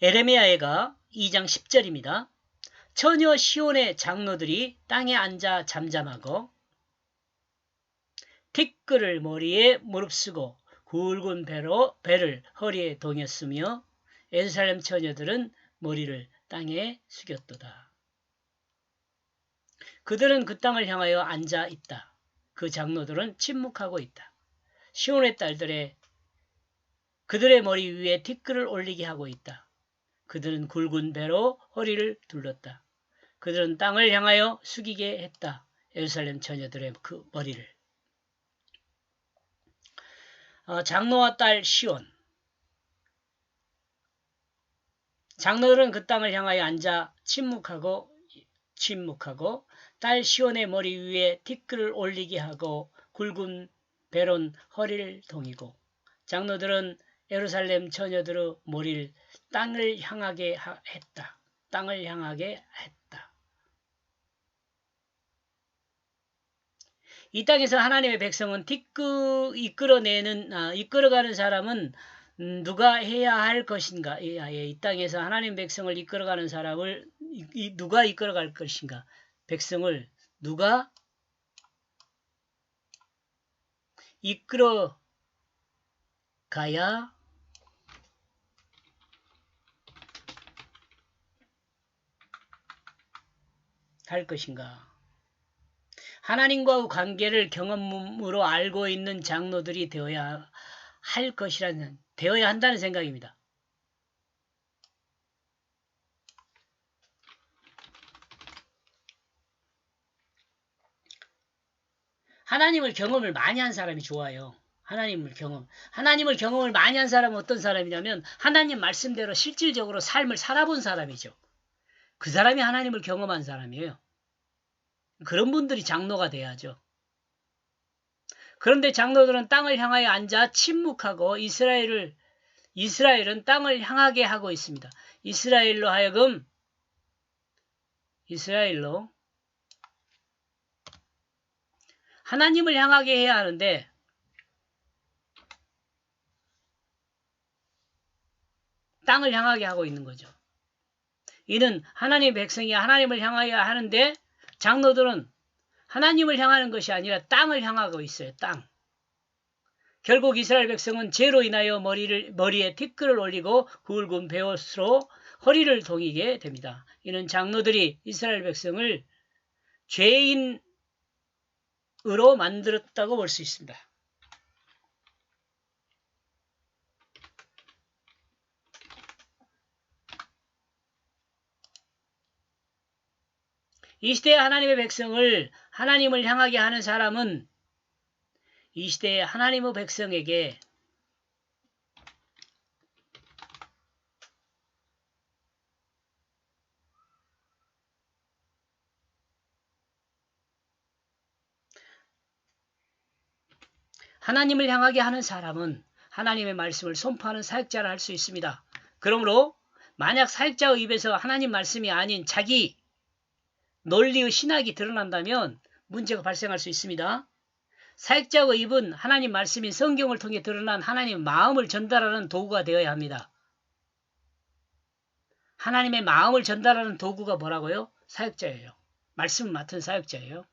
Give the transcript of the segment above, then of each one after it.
에레미야가 2장 10절입니다. 처녀 시온의 장로들이 땅에 앉아 잠잠하고 티끌을 머리에 무릅쓰고 굵은 배를 허리에 동였으며 예루살렘 처녀들은 머리를 땅에 숙였도다. 그들은 그 땅을 향하여 앉아 있다. 그 장로들은 침묵하고 있다. 시온의 딸들의 그들의 머리 위에 티끌을 올리게 하고 있다. 그들은 굵은 배로 허리를 둘렀다. 그들은 땅을 향하여 숙이게 했다. 예루살렘 처녀들의 그 머리를. 장로와 딸 시온. 장로들은 그 땅을 향하여 앉아 침묵하고 딸 시온의 머리 위에 티끌을 올리게 하고 굵은 배론 허리를 동이고 장로들은 예루살렘 처녀들의 머리를 땅을 향하게 했다. 땅을 향하게 했다. 이 땅에서 하나님의 백성은 이끌어가는 사람은 누가 해야 할 것인가? 이 땅에서 하나님 백성을 이끌어가는 사람을 누가 이끌어갈 것인가? 백성을 누가 이끌어 가야 할 것인가? 하나님과의 관계를 경험으로 알고 있는 장로들이 되어야 한다는 생각입니다. 하나님을 경험을 많이 한 사람이 좋아요. 하나님을 경험을 많이 한 사람은 어떤 사람이냐면 하나님 말씀대로 실질적으로 삶을 살아본 사람이죠. 그 사람이 하나님을 경험한 사람이에요. 그런 분들이 장로가 돼야죠. 그런데 장로들은 땅을 향하여 앉아 침묵하고 이스라엘은 땅을 향하게 하고 있습니다. 이스라엘로 하나님을 향하게 해야 하는데 땅을 향하게 하고 있는 거죠. 이는 하나님의 백성이 하나님을 향하여 하는데 장로들은 하나님을 향하는 것이 아니라 땅을 향하고 있어요. 땅. 결국 이스라엘 백성은 죄로 인하여 머리에 티끌을 올리고 굵은 베옷으로 허리를 동이게 됩니다. 이는 장로들이 이스라엘 백성을 죄인으로 만들었다고 볼 수 있습니다. 이 시대의 하나님의 백성을 하나님을 향하게 하는 사람은 이 시대의 하나님의 백성에게 하나님을 향하게 하는 사람은 하나님의 말씀을 선포하는 사역자를 할 수 있습니다. 그러므로 만약 사역자의 입에서 하나님 말씀이 아닌 자기 논리의 신학이 드러난다면 문제가 발생할 수 있습니다. 사역자의 입은 하나님 말씀인 성경을 통해 드러난 하나님의 마음을 전달하는 도구가 되어야 합니다. 하나님의 마음을 전달하는 도구가 뭐라고요? 사역자예요. 말씀 맡은 사역자예요.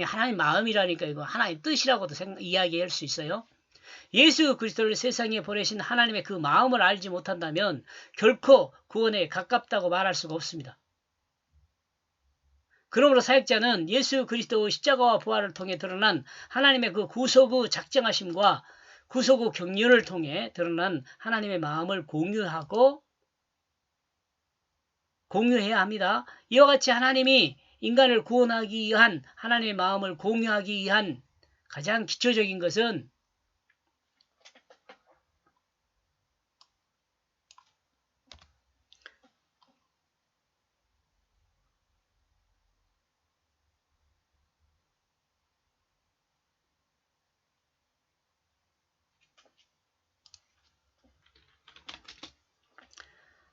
하나님 마음이라니까 이거 하나님 뜻이라고도 이야기할 수 있어요. 예수 그리스도를 세상에 보내신 하나님의 그 마음을 알지 못한다면 결코 구원에 가깝다고 말할 수가 없습니다. 그러므로 사역자는 예수 그리스도의 십자가와 부활을 통해 드러난 하나님의 그 구속의 작정하심과 구속의 경륜을 통해 드러난 하나님의 마음을 공유해야 합니다. 이와 같이 하나님이 인간을 구원하기 위한 하나님의 마음을 공유하기 위한 가장 기초적인 것은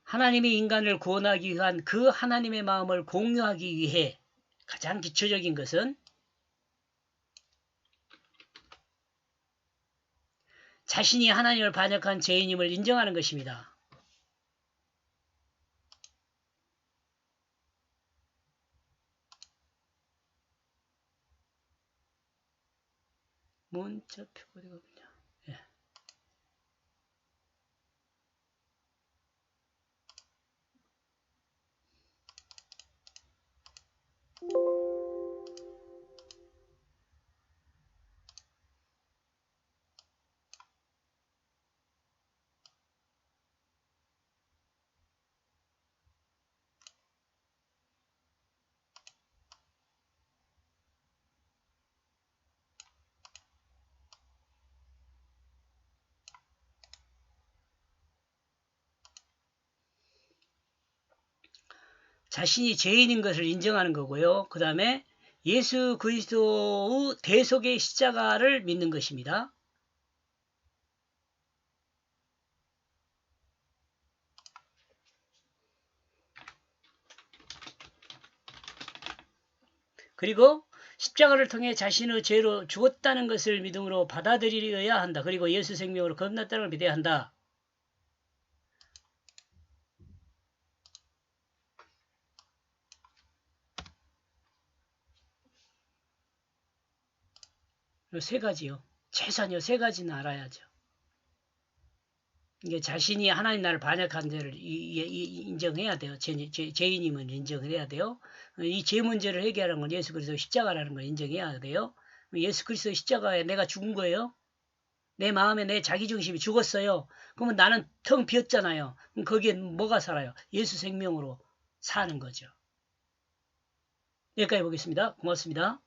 하나님이 인간을 구원하기 위한 그 하나님의 마음을 공유하기 위해 가장 기초적인 것은 자신이 하나님을 반역한 죄인임을 인정하는 것입니다. 문자 표고리가 뭐냐. 예. 자신이 죄인인 것을 인정하는 거고요. 그 다음에 예수 그리스도의 대속의 십자가를 믿는 것입니다. 그리고 십자가를 통해 자신의 죄로 죽었다는 것을 믿음으로 받아들여야 한다. 그리고 예수 생명으로 거듭났다는 걸 믿어야 한다. 세 가지요. 최소한 세 가지는 알아야죠. 이게 자신이 하나님 나라를 반역한 죄를 인정해야 돼요. 죄인임을 인정을 해야 돼요. 이 죄 문제를 해결하는 건 예수 그리스도 십자가라는 걸 인정해야 돼요. 예수 그리스도 십자가에 내가 죽은 거예요. 내 마음에 내 자기중심이 죽었어요. 그러면 나는 텅 비었잖아요. 그럼 거기에 뭐가 살아요? 예수 생명으로 사는 거죠. 여기까지 보겠습니다. 고맙습니다.